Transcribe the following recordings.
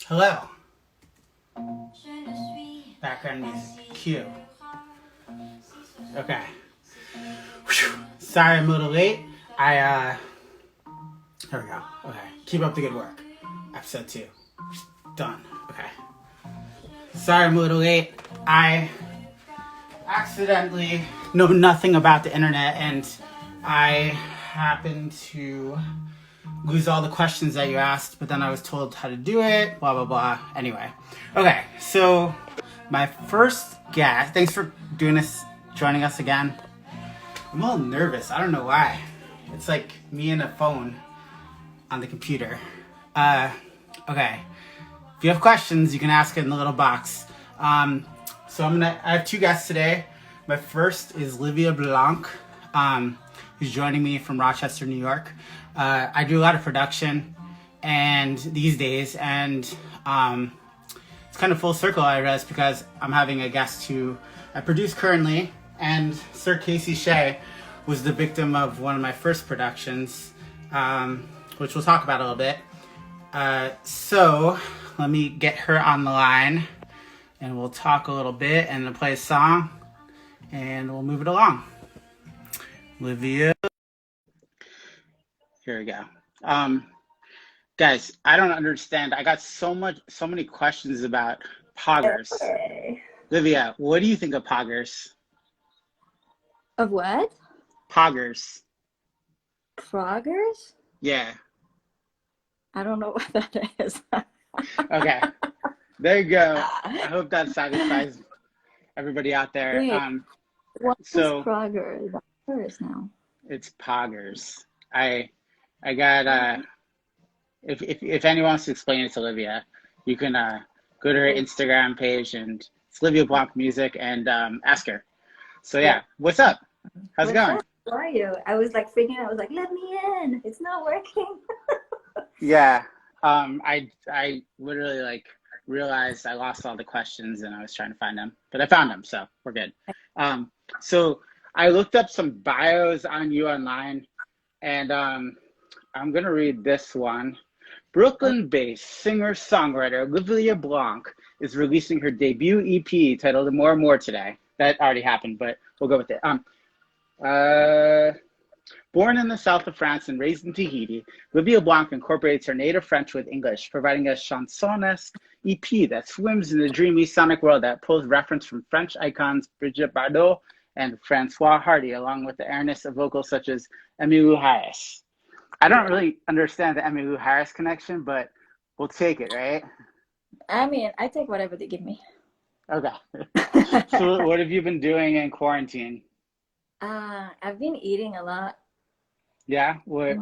Hello. Background music. Cue. Okay. Whew. Sorry I'm a little late. Here we go. Okay. Keep up the good work. Episode 2. Done. Okay. Sorry I'm a little late. I accidentally know nothing about the internet and I happened to lose all the questions that you asked, but then I was told how to do it, blah, blah, blah. Anyway. Okay, so my first guest, thanks for doing this, joining us again. I'm a little nervous. I don't know why. It's like me and a phone on the computer. Okay. If you have questions, you can ask it in the little box. So I have 2 guests today. My first is Livia Blanc, who's joining me from Rochester, New York. I do a lot of production and these days, and it's kind of full circle, I realize, because I'm having a guest who I produce currently, and Sir Casey Shea was the victim of one of my first productions, which we'll talk about a little bit. So let me get her on the line, and we'll talk a little bit, and then play a song, and we'll move it along. Livia. Here we go. Guys, I don't understand. I got so many questions about poggers. Okay. Livia, what do you think of poggers? Of what? Poggers. Proggers? Yeah. I don't know what that is. Okay. There you go. I hope that satisfies everybody out there. Wait, what is So proggers? I'm curious now. it's poggers. I got if anyone wants to explain it to Livia, you can go to her Instagram page, and it's Livia Blanc Music, and ask her. So yeah, what's up? How's it going? How are you? I was like freaking out. I was like, let me in. It's not working. Yeah. I literally like realized I lost all the questions and I was trying to find them, but I found them, so we're good. So I looked up some bios on you online, and I'm gonna read this one. Brooklyn-based singer-songwriter Livia Blanc is releasing her debut EP titled More and More today. That already happened, but we'll go with it. Born in the south of France and raised in Tahiti, Livia Blanc incorporates her native French with English, providing a chanson-esque EP that swims in the dreamy sonic world that pulls reference from French icons Brigitte Bardot and Francois Hardy, along with the airness of vocals such as Emmylou Harris. I don't really understand the Emmylou Harris connection, but we'll take it, right? I mean, I take whatever they give me. Okay. So what have you been doing in quarantine? I've been eating a lot. Yeah? Why?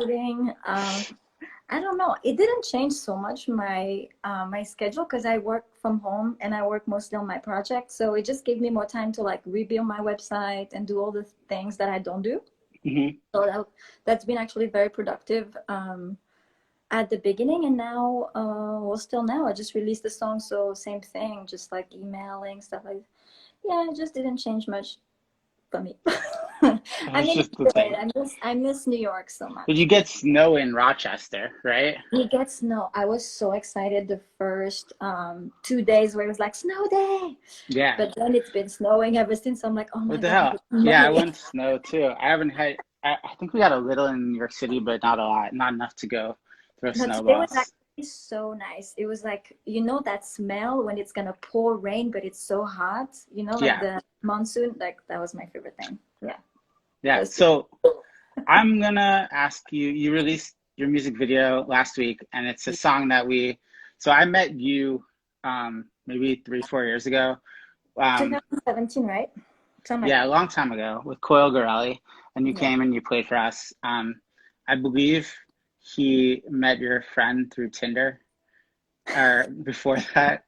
Eating. I don't know. It didn't change so much my schedule because I work from home and I work mostly on my project. So it just gave me more time to like rebuild my website and do all the things that I don't do. Mm-hmm. So that's been actually very productive at the beginning, and now, still now. I just released the song, so same thing, just like emailing stuff like. Yeah, it just didn't change much for me. I mean, Just the thing. I miss New York so much. Did you get snow in Rochester, right? We get snow. I was so excited the first 2 days where it was like snow day. Yeah. But then it's been snowing ever since. I'm like, oh my What the God. hell? Yeah, I went snow too. I haven't had. I think we got a little in New York City, but not a lot. Not enough to go throw No, today snowballs. was actually so nice. It was like, you know, that smell when it's gonna pour rain, but it's so hot. You know, like the monsoon. Like that was my favorite thing. Yeah. Yeah. So I'm gonna ask you. You released your music video last week, and it's a song that So I met you maybe 3-4 years ago. 2017, right? Yeah, a long time ago with Coil Gorelli, and you came and you played for us. I believe he met your friend through Tinder, or before that,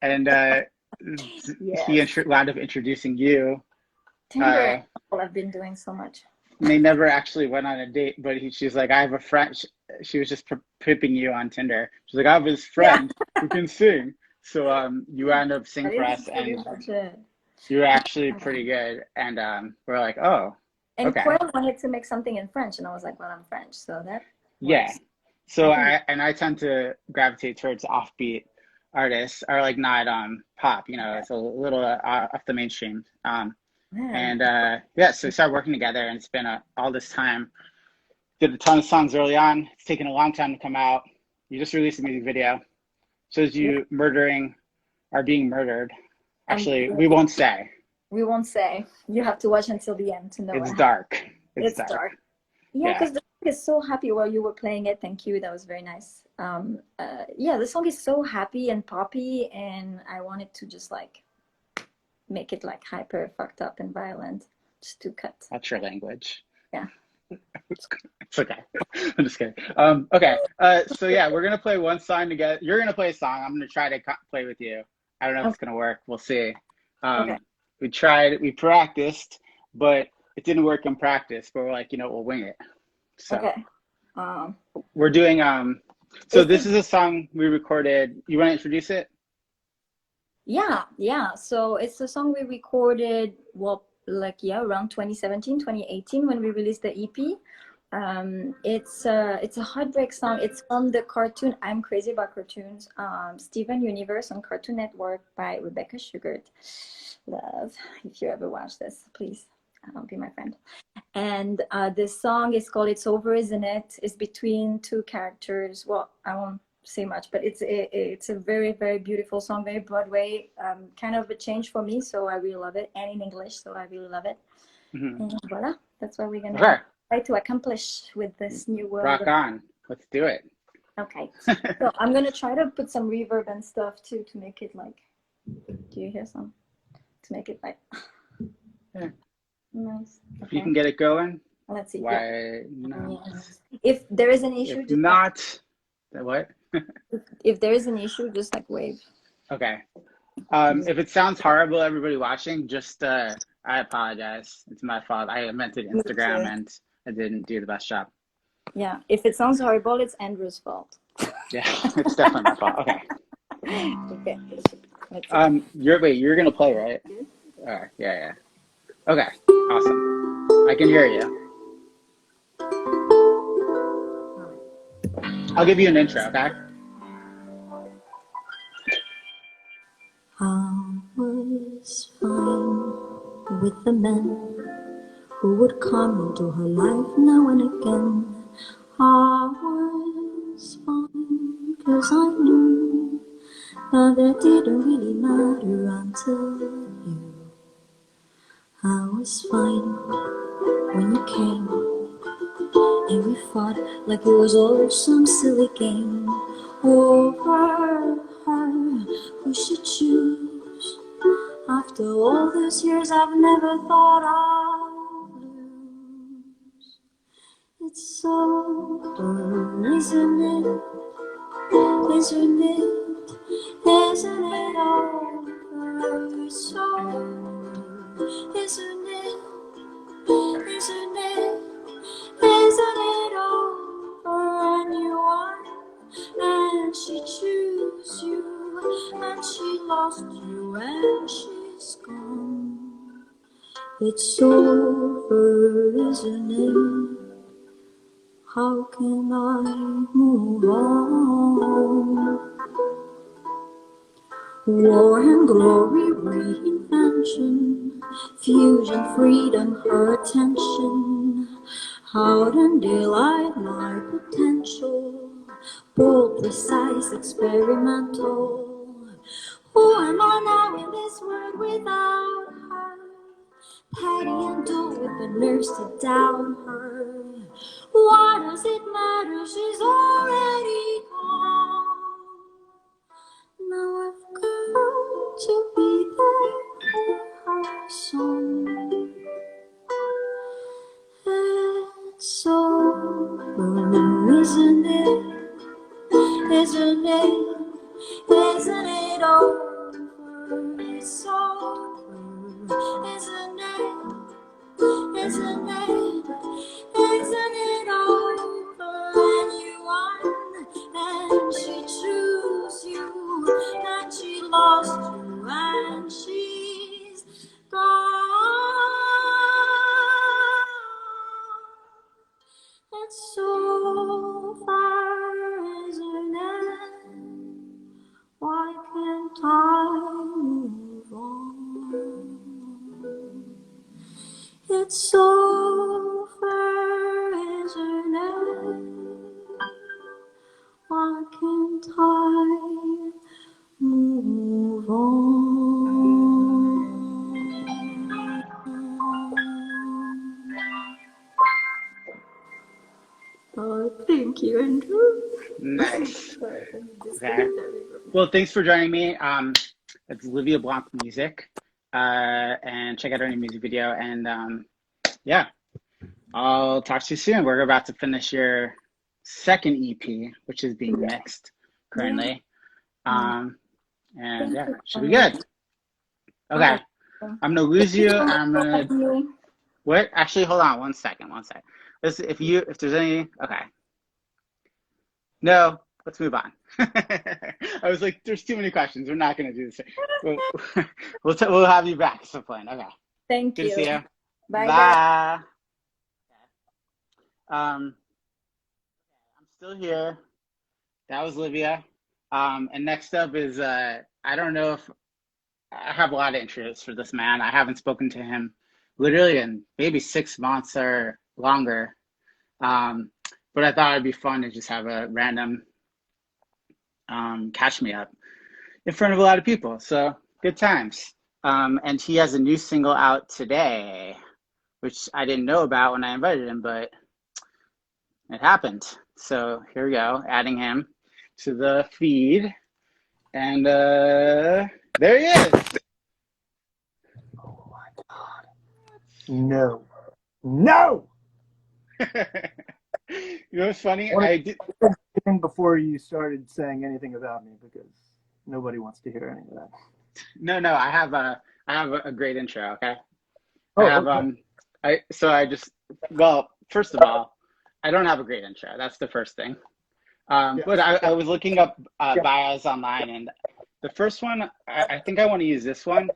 and he wound up introducing you. Tinder, I've been doing so much. And they never actually went on a date, but she's like, I have a friend. She was just pipping you on Tinder. She's like, I have this friend who can sing. So you wound up singing for us, and you were actually pretty good. And we're like, oh, and okay. Coil wanted to make something in French, and I was like, well, I'm French, so that works. Yeah. So I think, I tend to gravitate towards offbeat artists, or like not pop, yeah. it's a little off the mainstream. Yeah. And yeah, so we started working together, and it's been all this time. Did a ton of songs early on. It's taken a long time to come out. You just released a music video. Shows Yeah. you murdering or being murdered. And Actually, we won't say. we won't say. You have to watch until the end to know what It's happened. dark. It's It's dark. dark. Yeah, Yeah, because the song is so happy while you were playing it. Thank you. That was very nice. Yeah, the song is so happy and poppy, and I wanted to just like make it like hyper fucked up and violent, just to cut. that's your language. Yeah. It's okay. I'm just kidding. Okay. So yeah, we're gonna play one song together. You're gonna play a song. I'm gonna try to play with you. I don't know if Okay. it's gonna work. We'll see. Okay. We tried. We practiced, but it didn't work in practice. But we're like, we'll wing it. So Okay. Um, we're doing. So is this it? is a song we recorded. You want to introduce it? Yeah, yeah. So it's a song we recorded, well, like, yeah, around 2017, 2018 when we released the EP. It's a heartbreak song. It's from the cartoon I'm Crazy About Cartoons, Steven Universe on Cartoon Network by Rebecca Sugar. Love. If you ever watch this, please be my friend. And this song is called "It's Over, Isn't It?" It's between two characters. Well, I won't say much, but it's a very, very beautiful song, very Broadway, kind of a change for me. So I really love it, and in English, so I really love it. Mm-hmm. And voila, that's what we're gonna Okay. try to accomplish with this new world. Rock on. Let's do it. Okay, so I'm gonna try to put some reverb and stuff too to make it like. Do you hear some? To make it like. Yeah. Nice. If Okay. you can get it going, Let's see. Yeah. why not? Yes. If there is an issue, If just not, what? if there is an issue, just like wave. Okay. If it sounds horrible, everybody watching, just I apologize. It's my fault. I invented Instagram and I didn't do the best job. Yeah. If it sounds horrible, it's Andrew's fault. Yeah, it's definitely my fault. Okay. Okay. Let's see. You're gonna play, right? All right. Yeah. Okay. Awesome. I can hear you. I'll give you an intro, okay? I was fine with the men who would come into her life now and again. I was fine because I knew that it didn't really matter until you. I was fine when you came, and we fought like it was all some silly game over her who should choose. After all these years, I've never thought I'd lose. It's over, isn't it? Isn't it? Isn't it over? It's over, isn't it? Isn't it? Isn't it over? And you won, and she chose you, and she lost you, and she's gone. It's over, isn't it? How can I move on? War and glory, reinvention, fusion, freedom, her attention. Out and daylight, my potential, bold, precise, experimental. Who am I now in this world without her? Patty and dull with the nerves to doubt her. Why does it matter? She's already gone. Now I've got to be there in her song. It's over, isn't it? Isn't it? Isn't it over? It's over, isn't it? Isn't it? Isn't it over? And you won, It's over, isn't it? Why can't I move on? Oh, thank you, Andrew. Nice. Okay. Well, thanks for joining me. It's Livia Blanc music. And check out our new music video. And yeah, I'll talk to you soon. We're about to finish your second EP, which is being mixed currently. And yeah, should be good. Okay. I'm gonna lose you. I'm gonna what? Actually, hold on one second. Listen, if there's any, okay. No, let's move on. I was like, there's too many questions. We're not gonna do this. We'll have you back at some point. Okay. Thank you. Good to see you. Bye. Bye. I'm still here. That was Livia. And next up is I don't know if I have a lot of interest for this man. I haven't spoken to him literally in maybe 6 months or longer. But I thought it'd be fun to just have a random catch me up in front of a lot of people. So good times. And he has a new single out today, which I didn't know about when I invited him, but it happened. So here we go, adding him to the feed. And there he is. Oh my God. No. No! You know what's funny? I did before you started saying anything about me, because nobody wants to hear any of that. No, I have a great intro, okay? Oh, I have okay. Well, first of all, I don't have a great intro. That's the first thing. Yes. But I was looking up bios online, and the first one, I think I want to use this one.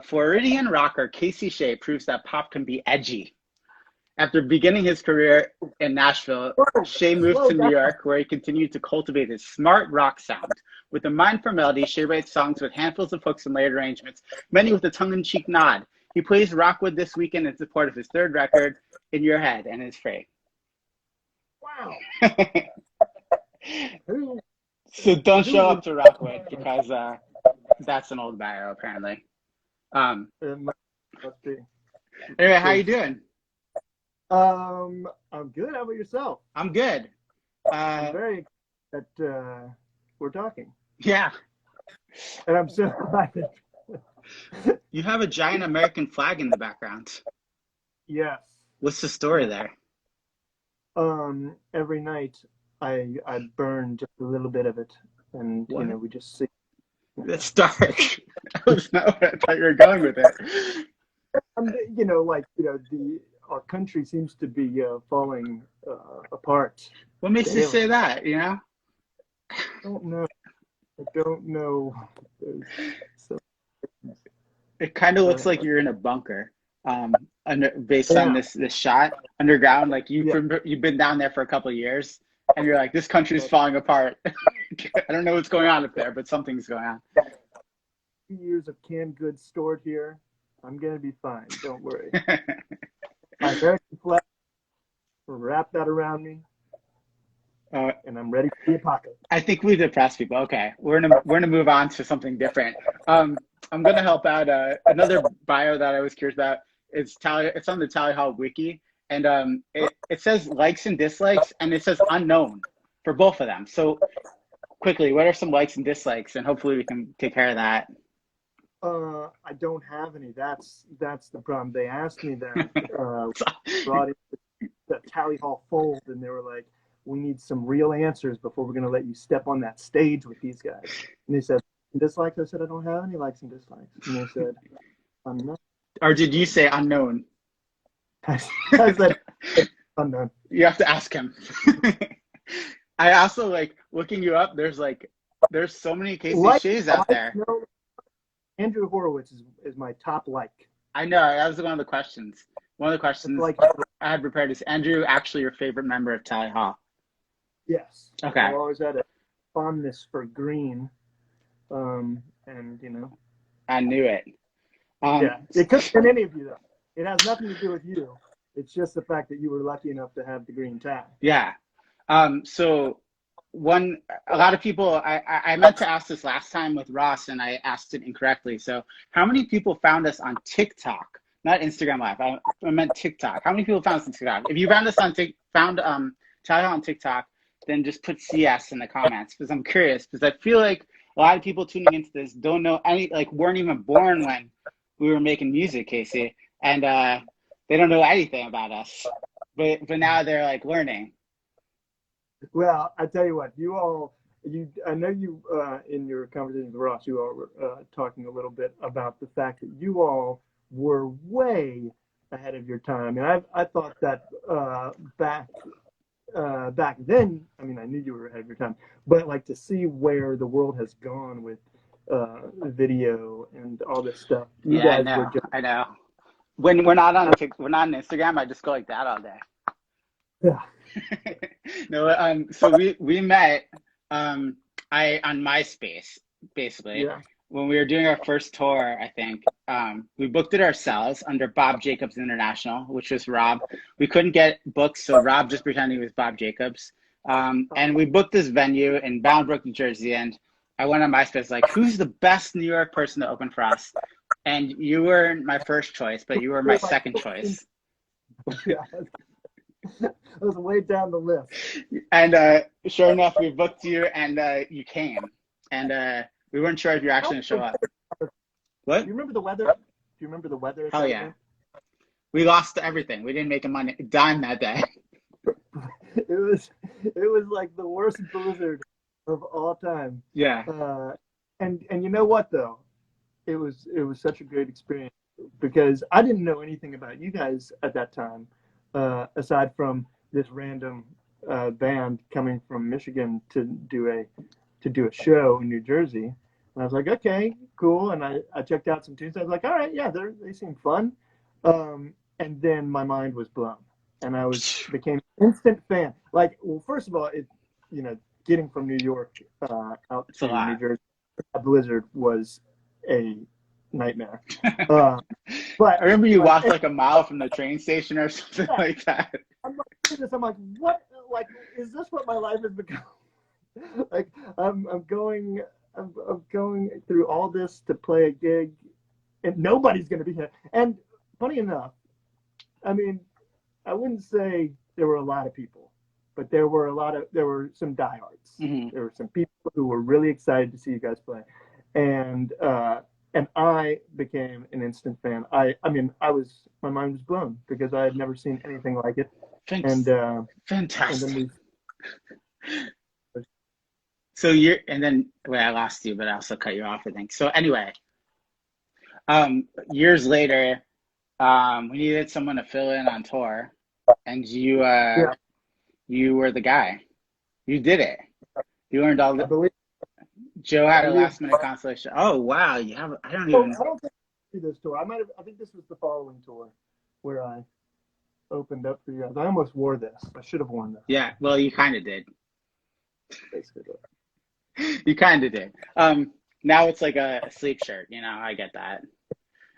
Floridian rocker Casey Shea proves that pop can be edgy. After beginning his career in Nashville, Shea moved to New York, where he continued to cultivate his smart rock sound. With a mind for melody, Shea writes songs with handfuls of hooks and layered arrangements, many with a tongue-in-cheek nod. He plays Rockwood this weekend in support of his third record, In Your Head, and is free. Wow. So don't show up to Rockwood, because that's an old bio, apparently. It must be. Anyway, how you doing? I'm good. How about yourself? I'm good. I'm very excited that we're talking. Yeah. And I'm so excited. You have a giant American flag in the background. Yes. What's the story there? Every night I burn just a little bit of it, and What? we just see. That's dark. That was not where I thought you were going with it. Our country seems to be falling apart. What makes daily. you say that, I don't know. It kind of looks like you're in a bunker, based on this shot underground. Like you've been down there for a couple of years, and you're like, this country's falling apart. I don't know what's going on up there, but something's going on. 2 years of canned goods stored here. I'm gonna be fine. Don't worry. My American flag, wrap that around me, and I'm ready for the apocalypse. I think we depressed people. Okay, we're gonna move on to something different. I'm gonna help out another bio that I was curious about. It's on the Tally Hall wiki, and it says likes and dislikes, and it says unknown for both of them. So quickly, what are some likes and dislikes, and hopefully we can take care of that. I don't have any. That's the problem. They asked me that. Brought in the Tally Hall fold, and they were like, "We need some real answers before we're going to let you step on that stage with these guys." And they said, "Dislikes?" I said, "I don't have any likes and dislikes." And they said, "I'm not." Or did you say unknown? I said, "Unknown." You have to ask him. I also like looking you up. There's so many Casey Sheas out there. Andrew Horowitz is my top like. I know, that was one of the questions. One of the questions I had prepared is, Andrew actually your favorite member of Tally Hall? Yes. Okay. I've always had a fondness for green, and I knew it. yeah, it could have been any of you though. It has nothing to do with you. It's just the fact that you were lucky enough to have the green tie. Yeah. So a lot of people, I meant to ask this last time with Ross and I asked it incorrectly. So how many people found us on TikTok? Not Instagram Live. I meant TikTok. How many people found us on TikTok? If you found us on Tyler on TikTok, then just put CS in the comments because I'm curious because I feel like a lot of people tuning into this don't know any, like weren't even born when we were making music, Casey, and they don't know anything about us. But now they're like learning. Well, I tell you what, I know you, in your conversation with Ross, you all were talking a little bit about the fact that you all were way ahead of your time. And I thought that back then, I mean, I knew you were ahead of your time, but like to see where the world has gone with video and all this stuff. You Yeah, guys were just, I know. When we're not on Instagram, I just go like that all day. yeah. No, so we met on MySpace basically. Yeah. When we were doing our first tour, I think we booked it ourselves under Bob Jacobs International, which was Rob. We couldn't get books, so Rob just pretended he was Bob Jacobs. And we booked this venue in Boundbrook, New Jersey, and I went on MySpace like, who's the best New York person to open for us? And you weren't my first choice, but you were my second choice. Yeah. I was way down the list. And sure enough, we booked you, and you came. And we weren't sure if you were actually going to show up. What? Do you remember the weather? Do you remember the weather? Hell yeah. We lost everything. We didn't make a dime that day. It was like the worst blizzard of all time. Yeah. And you know what though? It was such a great experience because I didn't know anything about you guys at that time, aside from this random band coming from Michigan to do a show in New Jersey. And I was like, okay, cool. And I checked out some tunes. I was like, all right, yeah, they seem fun. And then my mind was blown, and I became an instant fan. Like, well, first of all, getting from New York out to New Jersey, a blizzard was a nightmare. But I remember you walked like a mile from the train station or something like that. I'm like, what? Like, is this what my life has become? Like, I'm going through all this to play a gig, and nobody's going to be here. And funny enough, I mean, I wouldn't say there were a lot of people, but there were some diehards. Mm-hmm. There were some people who were really excited to see you guys play, and I became an instant fan. My mind was blown because I had never seen anything like it. Fantastic. And then I lost you, but I also cut you off, I think. So anyway, years later, we needed someone to fill in on tour, and you were the guy. You did it. You earned all the. Joe had a last minute consolation. Oh wow, you have. I don't think I did this tour. I think this was the following tour where I opened up for you guys. I almost wore this. I should have worn this. Yeah, well, you kind of did. Basically. You kind of did. Now it's like a sleep shirt. I get that.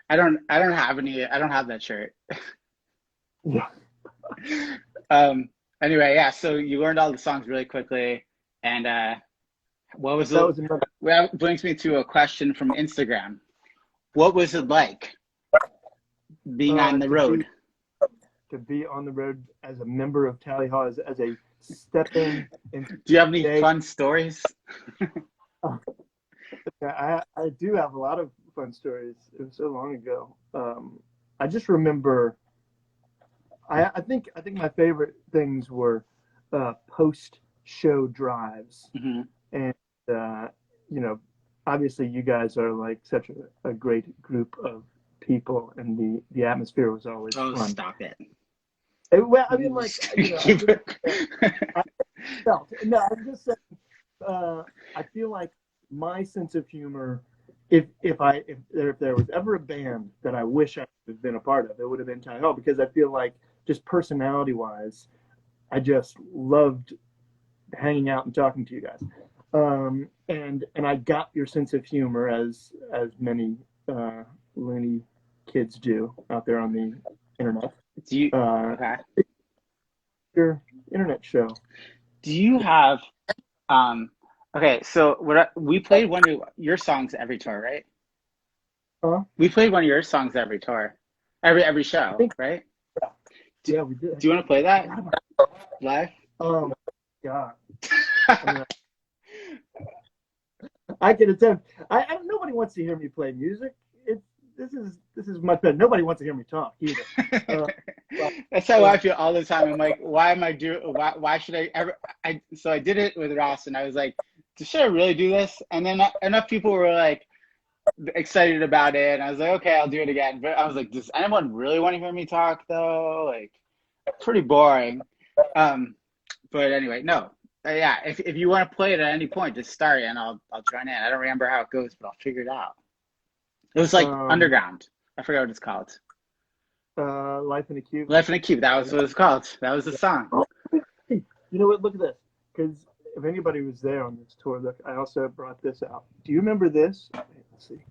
I don't have that shirt. Yeah. Anyway, yeah. So you learned all the songs really quickly, and what was that brings me to a question from Instagram. What was it like being on the road? To be on the road as a member of Tally Hall, as a step in. Do you have any fun stories? I do have a lot of fun stories. It was so long ago. I just remember. I think my favorite things were post-show drives, mm-hmm. and obviously you guys are like such a great group of people, and the atmosphere was always fun. Stop it. Well, I mean, like, I'm just saying. I feel like my sense of humor, if there was ever a band that I wish I would have been a part of, it would have been Tally Hall, because I feel like just personality-wise, I just loved hanging out and talking to you guys. And I got your sense of humor, as many Looney kids do out there on the internet. Do you okay? Your internet show. Do you have okay, so we played one of your songs every tour, right? Huh? We played one of your songs every tour. Every show, right? Yeah, we did. Do you want to play that live? God. I can attempt. Nobody wants to hear me play music. This is much better. Nobody wants to hear me talk either. That's how I feel all the time. I'm like, why am I why should I ever? So I did it with Ross, and I was like, should I really do this? And then enough people were like excited about it, and I was like, okay, I'll do it again. But I was like, does anyone really want to hear me talk though? Like, pretty boring. But anyway, no. Yeah, if you want to play it at any point, just start and I'll join in. I don't remember how it goes, but I'll figure it out. It was like Underground. I forgot what it's called. Life in a Cube. Life in a Cube. That was what it's called. That was the song. Hey, you know what? Look at this. Because if anybody was there on this tour, look, I also brought this out. Do you remember this? Let's see.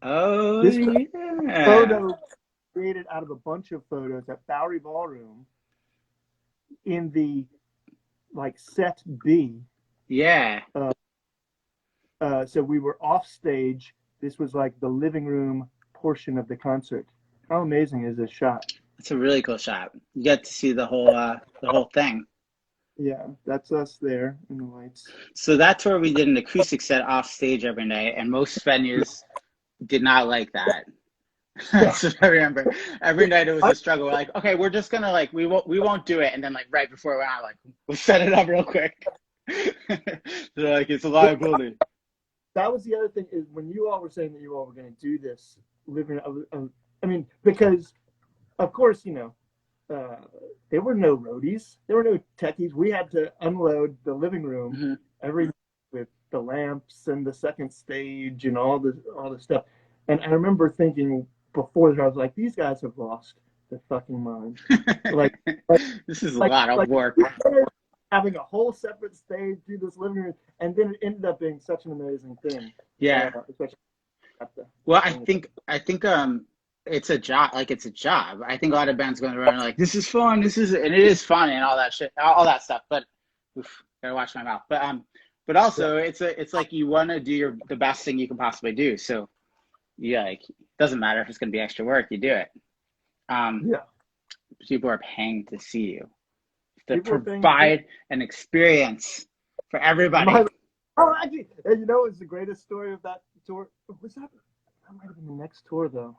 Oh, this yeah. Photo created out of a bunch of photos at Bowery Ballroom in the set B. Yeah. So we were off stage. This was like the living room portion of the concert. How amazing is this shot? It's a really cool shot. You get to see the whole thing. Yeah, that's us there in the lights. So that tour we did an acoustic set off stage every night, and most venues did not like that. That's what I remember. Every night it was a struggle. We're like, okay, we're just gonna we won't do it, and then right before we went out, we'll set it up real quick. They're like, it's a liability. That was the other thing, is when you all were saying that you all were going to do this living. I mean, because of course, there were no roadies, there were no techies. We had to unload the living room every with the lamps and the second stage and all the stuff. And I remember thinking before that, I was like, these guys have lost their fucking mind. This is a lot of work. Having a whole separate stage through this living room, and then it ended up being such an amazing thing. Yeah. Well, I think it's a job. It's a job. I think a lot of bands going around like, this is fun. And it is fun and all that shit, all that stuff. But gotta watch my mouth. But also it's like you want to do the best thing you can possibly do. So yeah, it doesn't matter if it's going to be extra work, you do it. People are paying to see you, to provide an experience for everybody. Actually, it's the greatest story of that tour. Was that might have been the next tour though.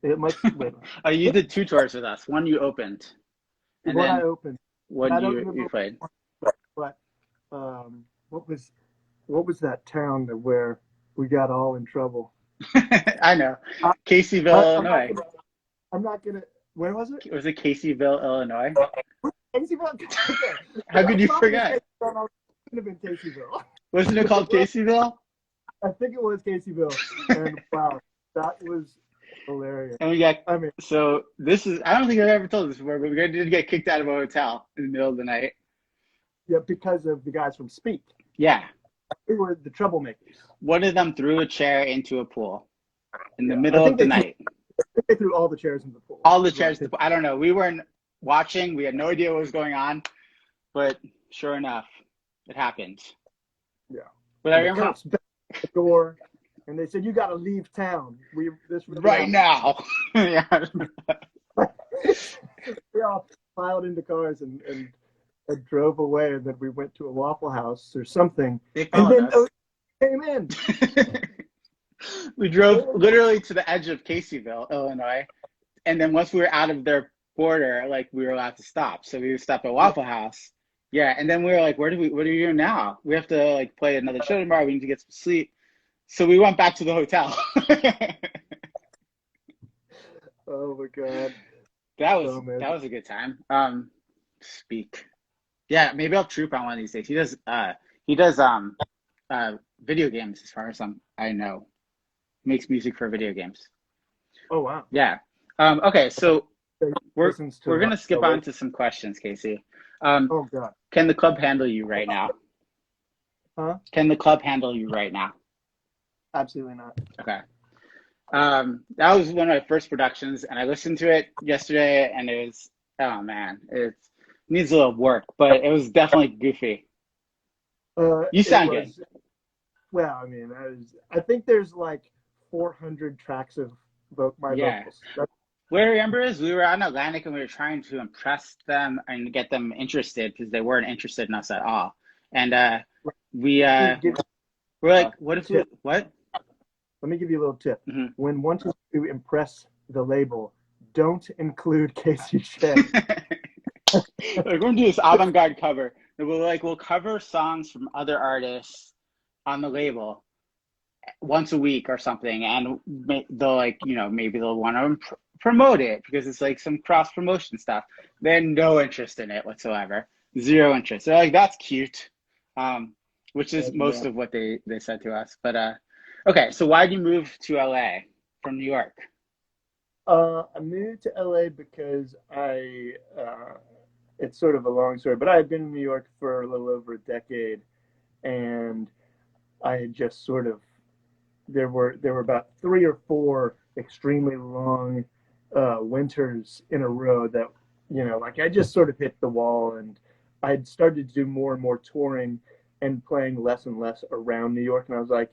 It might. Wait. Oh, you did 2 tours with us. One you opened, and one then I opened. One you played. But what was that town where we got all in trouble? I know. Caseyville, Illinois. I'm not gonna. Where was it? Was it Caseyville, Illinois? Caseyville. How could you forget? It could have been Caseyville. Wasn't it called Caseyville? I think it was Caseyville. And wow, that was hilarious. And so this is, I don't think I've ever told this before, but we did get kicked out of a hotel in the middle of the night. Yeah, because of the guys from Speak. Yeah. They were the troublemakers. One of them threw a chair into a pool in the middle of the night. I think they threw all the chairs in the pool. All the chairs. I don't know. We weren't watching. We had no idea what was going on. But sure enough, it happened. Yeah. But I remember cops back at the door, and they said, "You got to leave town. Right now." Yeah. We all piled into cars and drove away, and then we went to a Waffle House or something. And then came in. We drove literally to the edge of Caseyville, Illinois, and then once we were out of their border, we were allowed to stop. So we would stop at Waffle House. Yeah, and then we were like, what are we doing now? We have to play another show tomorrow. We need to get some sleep. So we went back to the hotel. Oh my God. That was a good time. Speak. Yeah, maybe I'll troop on one of these days. He does video games, as far as I know. Makes music for video games. Oh wow. Yeah. Okay, so we're gonna skip on to some questions, Casey. Oh God. Can the club handle you right now? Huh? Can the club handle you right now? Absolutely not. Okay. That was one of my first productions, and I listened to it yesterday, and it was, oh man, it needs a little work, but it was definitely goofy. You It sound good. was, well, I mean, I think there's like 400 tracks of my Yeah. vocals. What I remember is we were on Atlantic and we were trying to impress them and get them interested because they weren't interested in us at all. And we Give we're you like, a what if we tip. what? Let me give you a little tip. Hmm. When wanting to impress the label, don't include Casey Shea. Like, we're gonna do this avant-garde cover. And we'll cover songs from other artists on the label once a week or something, and they'll like, maybe they'll want to promote it because it's like some cross promotion stuff. They had no interest in it whatsoever, zero interest. They're like, that's cute, which is most Yeah. of what they said to us. But okay, so why did you move to LA from New York? I moved to LA because it's sort of a long story, but I had been in New York for a little over a decade, and I had just sort of there were about 3 or 4 extremely long winters in a row that like I just sort of hit the wall, and I had started to do more and more touring and playing less and less around New York, and I was like,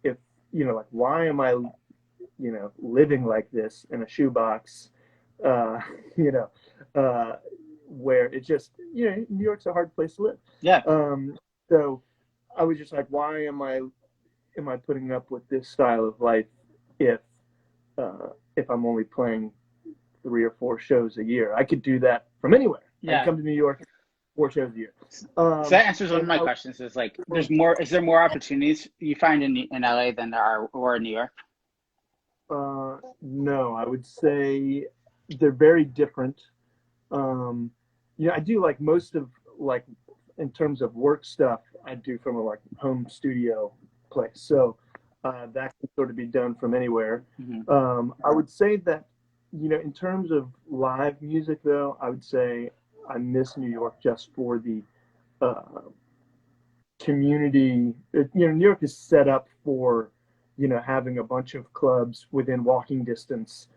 if like why am I living like this in a shoebox, uh, you know, where it's just New York's a hard place to live. Yeah. So I was just like, why am I putting up with this style of life if if I'm only playing 3 or 4 shows a year? I could do that from anywhere. I Yeah. come to New York 4 shows a year. So that answers one of my questions. Is like, is there more opportunities you find in LA than there are in New York? No, I would say they're very different. I do like most of like in terms of work stuff, I do from a like home studio place. So that can sort of be done from anywhere. Mm-hmm. I would say that, in terms of live music though, I would say I miss New York just for the uh, community. New York is set up for, having a bunch of clubs within walking distance.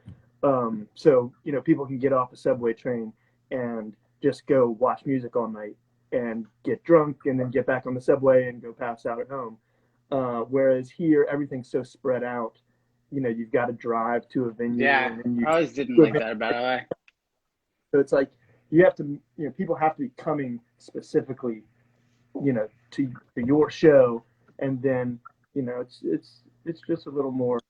So, people can get off a subway train and just go watch music all night and get drunk and then get back on the subway and go pass out at home. Whereas here, everything's so spread out. You've got to drive to a venue. Yeah, And then I always didn't like that about LA. so it's like you have to, people have to be coming specifically, to your show, and then, it's just a little more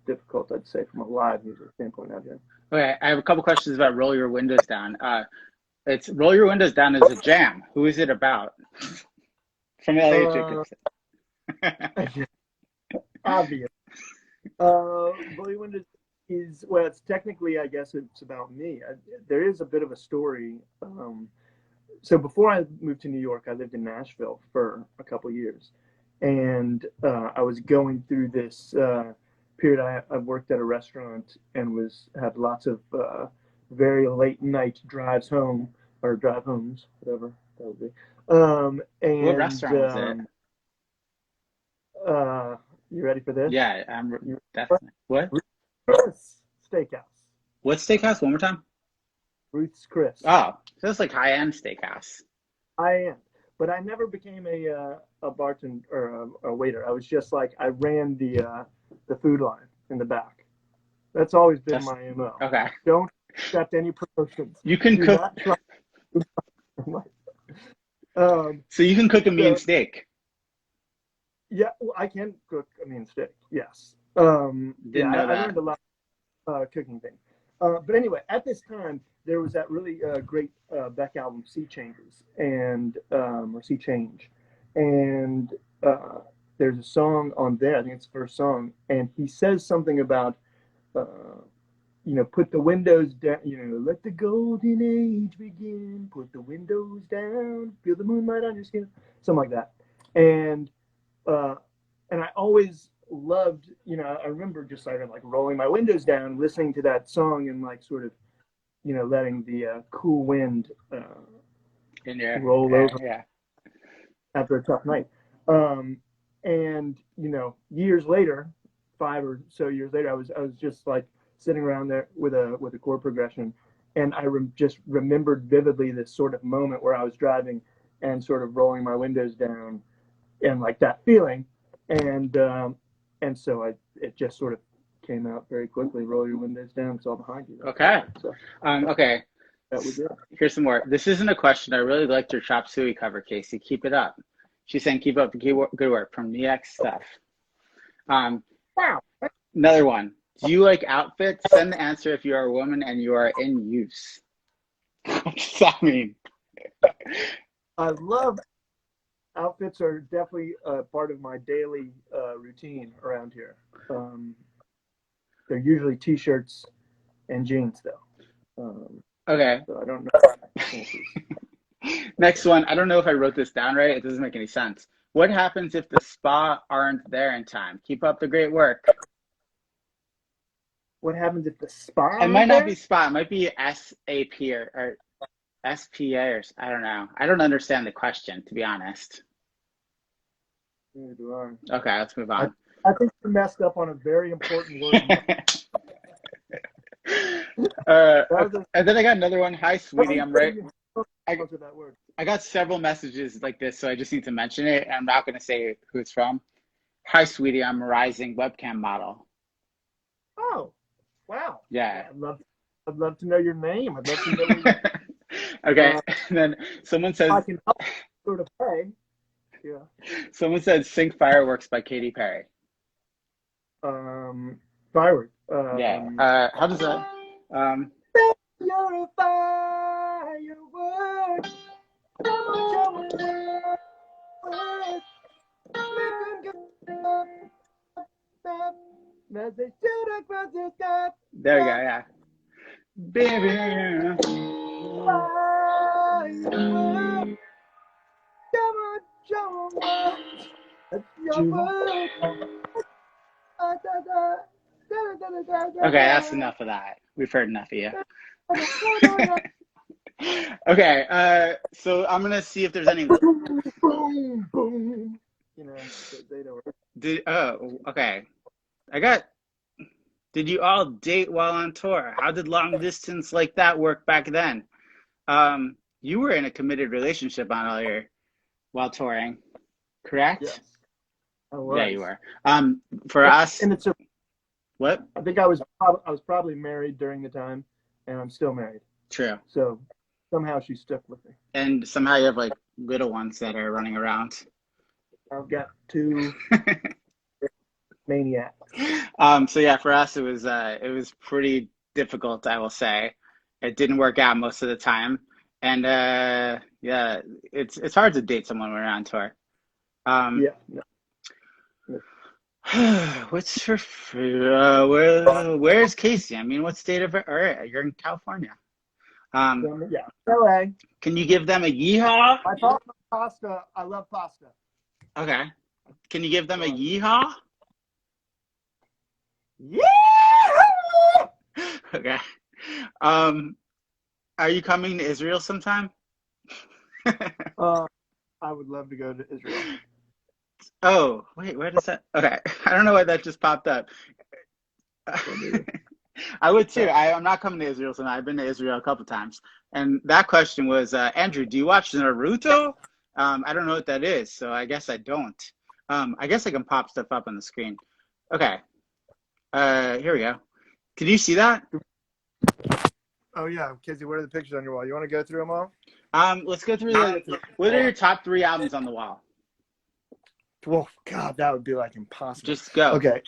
difficult, I'd say, from a live music standpoint out here. Okay, I have a couple questions about Roll Your Windows Down. It's Roll Your Windows Down is a jam. Who is it about? From LA to Obvious. Roll Your Windows well, it's technically, I guess it's about me. There is a bit of a story. So before I moved to New York, I lived in Nashville for a couple years, and I was going through this period. I worked at a restaurant and had lots of very late night drives home, or drive homes, whatever that would be. And what restaurant was it? You ready for this? Yeah, I'm definitely. What? Ruth's Steakhouse. What steakhouse? One more time. Ruth's Chris. Oh, so it's like high-end steakhouse. I am, but I never became a bartender or a waiter. I was just like, I ran the food line in the back. That's always been my MO. Okay. Don't accept any promotions. You can cook. So you can cook a mean steak. Yeah, well, I can cook a mean steak. Yes. I learned a lot cooking things. But anyway, at this time, there was that really great Beck album, Sea Changes, or Sea Change. And there's a song on there, I think it's the first song, and he says something about, put the windows down, let the golden age begin, put the windows down, feel the moonlight on your skin, something like that. And I always loved, I remember just like rolling my windows down, listening to that song, and like sort of, letting the cool wind roll over after a tough night. And years later, 5 or so years later, I was just like sitting around there with a chord progression, and I just remembered vividly this sort of moment where I was driving and sort of rolling my windows down, and like that feeling, and so it just sort of came out very quickly. Roll your windows down, it's all behind you. Okay. So Okay. that was it. Here's some more. This isn't a question. I really liked your Chop Suey cover, Casey. Keep it up. She's saying, keep up the good work from NX Stuff. Wow. Another one. Do you like outfits? Send the answer if you are a woman and you are in use. What does that mean? I love outfits are definitely a part of my daily routine around here. They're usually t-shirts and jeans, though. Okay. So I don't know. Next one. I don't know if I wrote this down right. It doesn't make any sense. What happens if the spa aren't there in time? Keep up the great work. What happens if the spa? It might not be spa. It might be SAP or SPA or I don't know. I don't understand the question, to be honest. Neither do I. Okay, let's move on. I think you messed up on a very important word. And then I got another one. Hi, sweetie. I'm right. That word. I got several messages like this, so I just need to mention it. I'm not going to say who it's from. Hi, sweetie. I'm a rising webcam model. Oh, wow. Yeah. I'd love to know your name. I'd love to know your Okay. And then someone says, I can help sort of pay. Yeah. Someone said Sync Fireworks by Katy Perry. Firework. Yeah. How does that? You're a firework. There we go, yeah. Baby. Okay, that's enough of that. We've heard enough of you. Okay, so I'm gonna see if there's any. Boom, boom. You know, they don't. Okay. Did you all date while on tour? How did long distance like that work back then? You were in a committed relationship while touring, correct? Yes. I was. Yeah, you were. For us. And it's what? I think I was probably married during the time, and I'm still married. True. So somehow she stuck with me. And somehow you have like little ones that are running around. I've got 2 maniacs. So yeah, for us it was pretty difficult, I will say. It didn't work out most of the time, and yeah, it's hard to date someone when we're on tour. Yeah. No. What's her? Where's Casey? I mean, what state of it? Or you're in California. Yeah. LA. Can you give them a yeehaw? I thought pasta. I love pasta. Okay. Can you give them a yeehaw? Yeah. Okay. Are you coming to Israel sometime? I would love to go to Israel. Oh, wait, where does that? Okay. I don't know why that just popped up. I would too. I'm not coming to Israel tonight. I've been to Israel a couple times. And that question was, Andrew, do you watch Naruto? I don't know what that is, so I guess I don't. I guess I can pop stuff up on the screen. Okay. Here we go. Can you see that? Oh yeah, Casey, what are the pictures on your wall? You want to go through them all? Let's go through what are your top 3 albums on the wall? Well, God, that would be like impossible. Just go. Okay.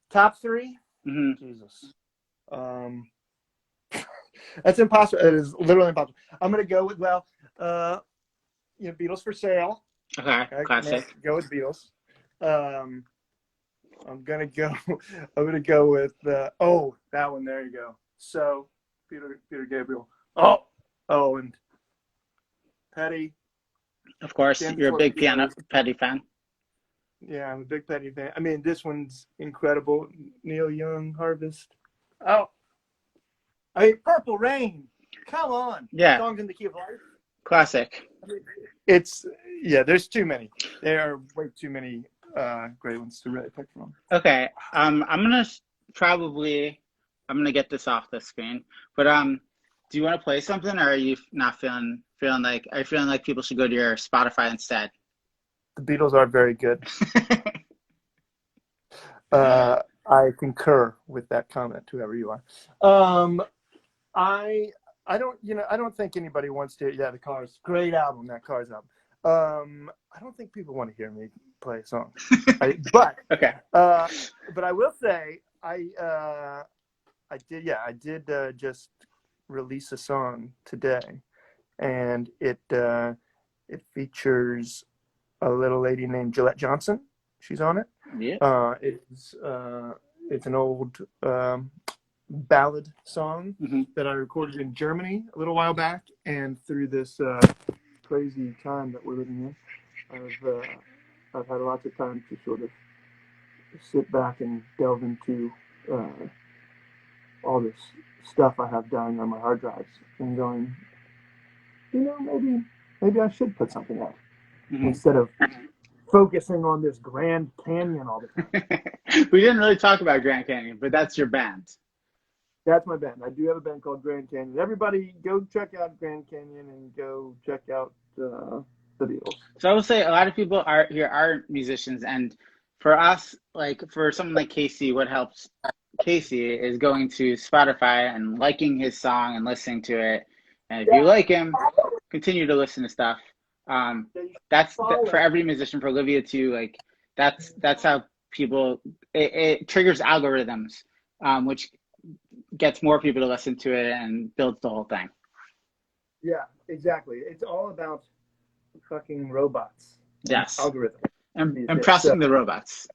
Top 3? Mm-hmm. Jesus. That's impossible. It is literally impossible. I'm gonna go with Beatles for Sale. Okay. Classic. Go with Beatles. I'm gonna go with that one. There you go. So Peter Gabriel. And Petty. Of course, you're a big Petty fan. Yeah, I'm a big Petty fan. I mean, this one's incredible. Neil Young, Harvest. Oh, I mean, Purple Rain. Come on. Yeah. Songs in the Key of Life. Classic. There's too many. There are way too many great ones to really pick from. Okay. I'm gonna get this off the screen. But do you want to play something, or are you not feeling like? Are you feeling like people should go to your Spotify instead? The Beatles are very good. I concur with that comment, whoever you are. I don't think anybody wants to. Yeah, the Cars, great album. That Cars album. I don't think people want to hear me play a song. But Okay. But I will say I did just release a song today, and it features a little lady named Gillette Johnson. She's on it. Yeah. It's an old ballad song Mm-hmm. that I recorded in Germany a little while back, and through this crazy time that we're living in, I've had lots of time to sort of sit back and delve into all this stuff I have dying on my hard drives, and going, maybe I should put something out instead of focusing on this Grand Canyon all the time. We didn't really talk about Grand Canyon, but that's your band. That's my band. I do have a band called Grand Canyon. Everybody go check out Grand Canyon and go check out the Beatles. So I will say a lot of people are musicians, and for us, like for someone like Casey, what helps Casey is going to Spotify and liking his song and listening to it. And if you like him, continue to listen to stuff. For every musician, for Olivia too. Like that's how people it triggers algorithms, which gets more people to listen to it and builds the whole thing. Yeah, exactly. It's all about fucking robots. Yes. Algorithm. And pressing the robots.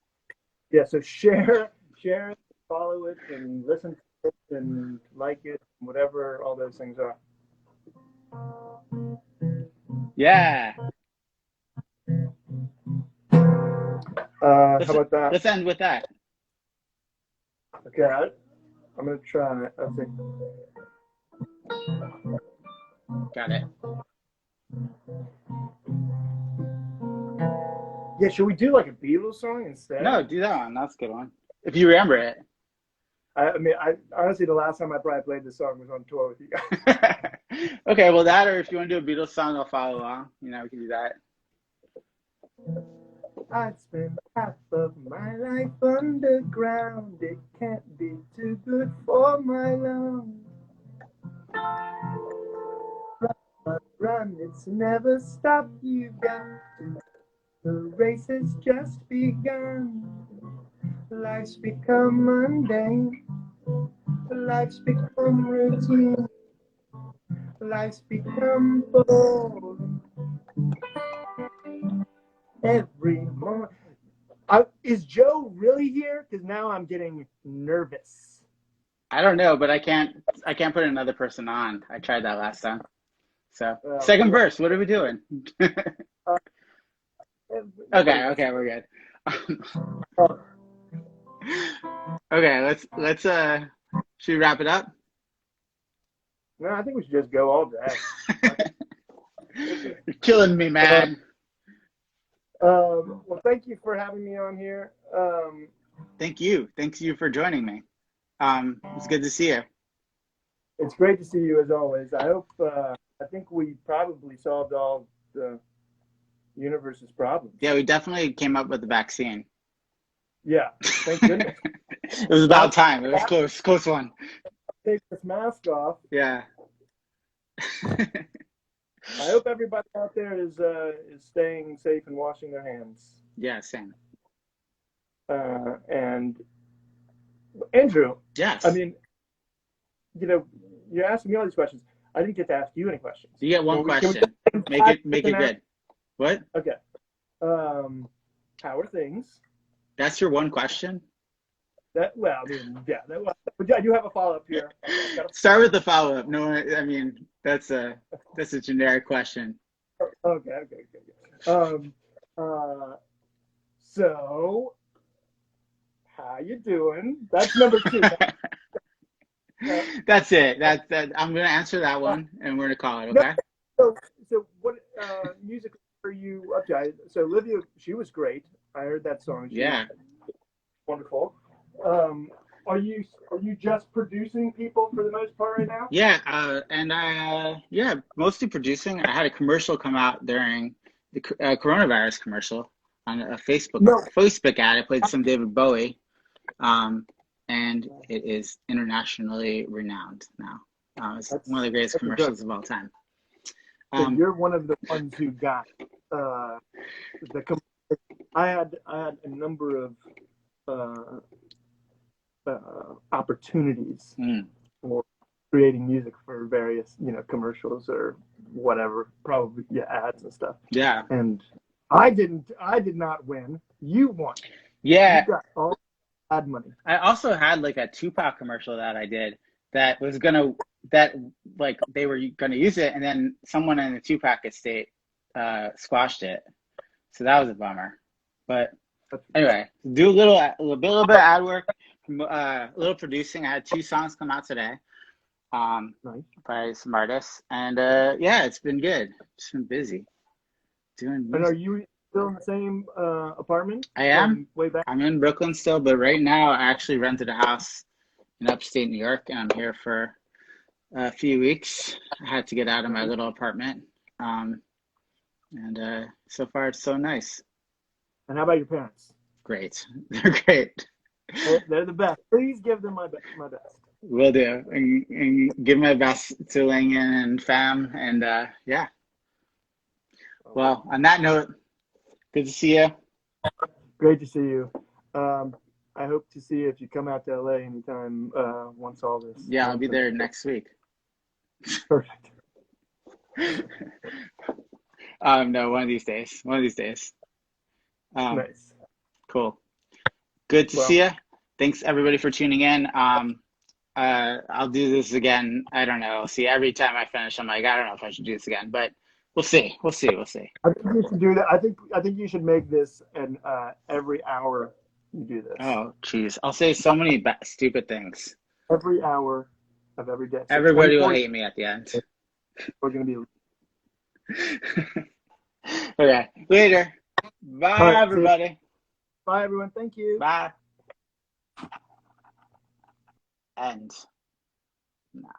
Yeah, so share it, follow it, and listen to it, and like it, whatever all those things are. Yeah. How about that? Let's end with that. Okay, I'm going to try it. Let's see. Got it. Yeah, should we do like a Beatles song instead? No, do that one. That's a good one. If you remember it. I honestly, the last time I probably played this song was on tour with you guys. Okay, well that, or if you want to do a Beatles song, I'll follow along. We can do that. I'd spend half of my life underground. It can't be too good for my lungs. Run, it's never stopped. You got to. The race has just begun. Life's become mundane. Life's become routine. Life's become boring. Every morning. Is Joe really here? Because now I'm getting nervous. I don't know, but I can't put another person on. I tried that last time. So second verse. What are we doing? Okay, we're good. Okay, let's should we wrap it up? No, I think we should just go all day. You're killing me, man. Well, thank you for having me on here. Thank you for joining me. It's good to see you. It's great to see you as always. I think we probably solved all the universe's problems. Yeah, we definitely came up with the vaccine. Yeah, thank goodness. It was about time. It was close one. Take this mask off. Yeah. I hope everybody out there is staying safe and washing their hands. Yeah, same. And Andrew. Yes. I mean, you're asking me all these questions. I didn't get to ask you any questions. You get one question. Make it good. What? Okay. How are things? That's your one question? But I do have a follow-up here. Start with the follow-up. No, I mean, that's a generic question. Okay. So, how you doing? That's number 2. That's it. That I'm gonna answer that one, and we're gonna call it. Okay. So what music are you up to? So Livia, she was great. I heard that song. Yeah. Wonderful. Are you just producing people for the most part right now? Yeah, and I mostly producing. I had a commercial come out during the coronavirus commercial on a Facebook ad. I played some David Bowie, and it is internationally renowned now. It's one of the greatest commercials of all time. So you're one of the ones who got I had a number of opportunities for creating music for various, commercials or whatever, probably ads and stuff. Yeah. And I did not win. You won. Yeah. You got all ad money. I also had like a Tupac commercial that I did that was they were gonna use it, and then someone in the Tupac estate squashed it. So that was a bummer. But anyway, do a little bit of ad work, a little producing. I had 2 songs come out today, Nice. by some artists, and it's been good. Just been busy doing music. And are you still in the same apartment? I am. Way back. I'm in Brooklyn still, but right now I actually rented a house in upstate New York, and I'm here for a few weeks. I had to get out of my little apartment, and so far it's so nice. And how about your parents? Great. They're great. They're the best. Please give them my best. Will do. And give my best to Ling and fam. And yeah. Well, on that note, good to see you. Great to see you. I hope to see you if you come out to LA anytime once all this. Yeah, I'll be there next week. Perfect. No, one of these days. Nice. Cool. Good to see you. Thanks everybody for tuning in. I'll do this again. I don't know. See, every time I finish, I'm like, I don't know if I should do this again, but we'll see. I think you should do that. I think you should make this an every hour you do this. Oh, geez. I'll say so many stupid things. Every hour of every day. So Everybody will hate me at the end. We're going to be... Okay. Later. Bye, everybody. Bye, everyone. Thank you. Bye. And now.